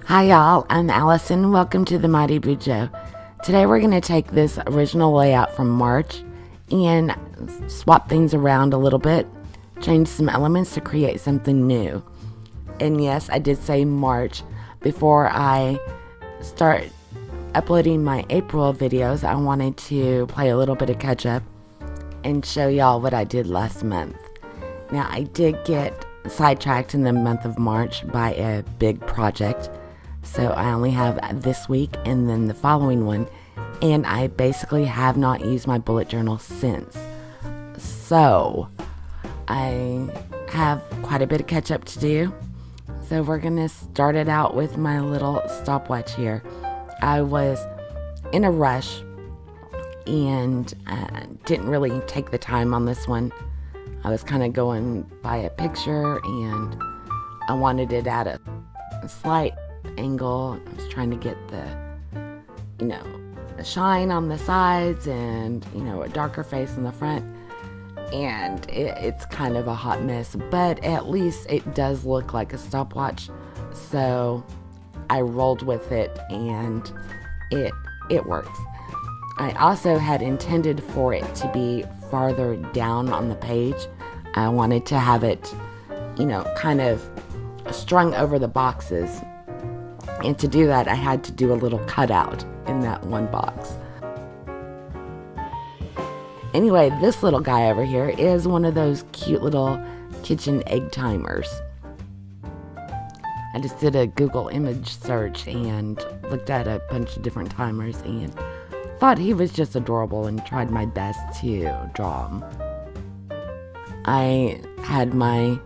Hi y'all, I'm Allison. Welcome to the Mighty Bujo. Today we're going to take this original layout from March and swap things around a little bit, change some elements to create something new. And yes, I did say March. Before I start uploading my April videos, I wanted to play a little bit of catch up and show y'all what I did last month. Now, I did get sidetracked in the month of March by a big project. So I only have this week and then the following one, and I basically have not used my bullet journal since. So I have quite a bit of catch up to do. So we're going to start it out with my little stopwatch here. I was in a rush and didn't really take the time on this one. I was kind of going by a picture and I wanted it at a slight angle. I was trying to get the shine on the sides and a darker face in the front, and it's kind of a hot mess, but at least it does look like a stopwatch. So I rolled with it and it works. I also had intended for it to be farther down on the page. I wanted to have it kind of strung over the boxes. And to do that, I had to do a little cutout in that one box. Anyway, this little guy over here is one of those cute little kitchen egg timers. I just did a Google image search and looked at a bunch of different timers and thought he was just adorable and tried my best to draw him. I had my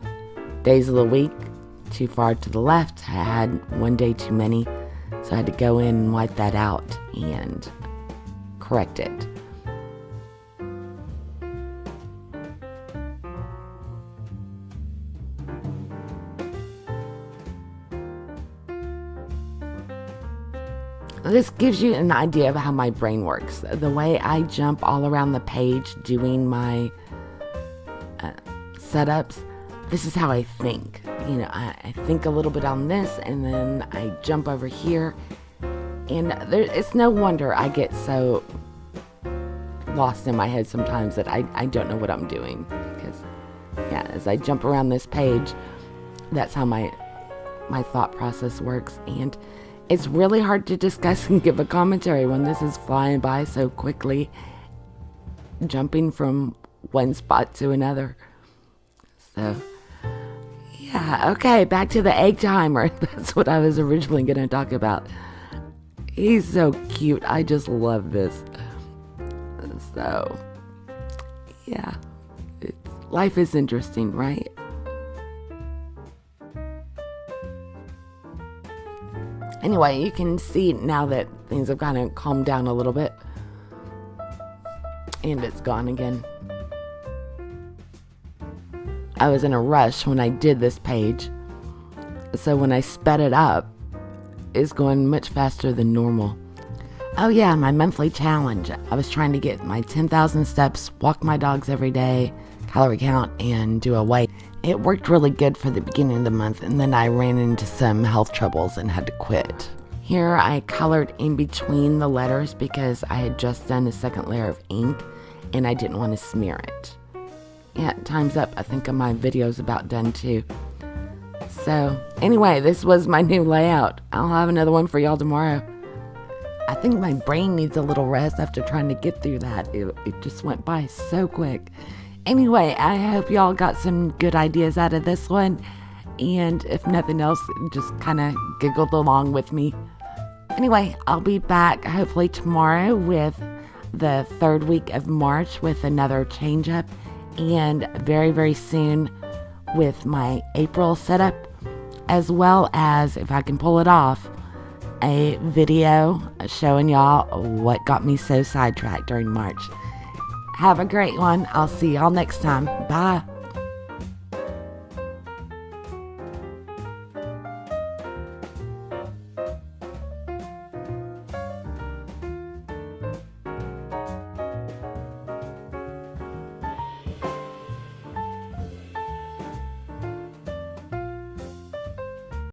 days of the week too far to the left. I had one day too many, so I had to go in and wipe that out and correct it. This gives you an idea of how my brain works. The way I jump all around the page doing my setups, this is how I think. I think a little bit on this and then I jump over here, and it's no wonder I get so lost in my head sometimes that I don't know what I'm doing, because as I jump around this page, that's how my thought process works, and it's really hard to discuss and give a commentary when this is flying by so quickly, jumping from one spot to another. So yeah, okay, back to the egg timer. That's what I was originally going to talk about. He's so cute. I just love this. So, yeah, life is interesting, right? Anyway, you can see now that things have kind of calmed down a little bit. And it's gone again. I was in a rush when I did this page, so when I sped it up, it's going much faster than normal. Oh yeah, my monthly challenge. I was trying to get my 10,000 steps, walk my dogs every day, calorie count, and do a weigh. It worked really good for the beginning of the month, and then I ran into some health troubles and had to quit. Here I colored in between the letters because I had just done a second layer of ink, and I didn't want to smear it. Yeah, time's up. I think my video's about done too. So, anyway, this was my new layout. I'll have another one for y'all tomorrow. I think my brain needs a little rest after trying to get through that. It just went by so quick. Anyway, I hope y'all got some good ideas out of this one. And if nothing else, just kind of giggled along with me. Anyway, I'll be back hopefully tomorrow with the third week of March with another change up. And very, very soon with my April setup, as well as, if I can pull it off, a video showing y'all what got me so sidetracked during March. Have a great one. I'll see y'all next time. Bye.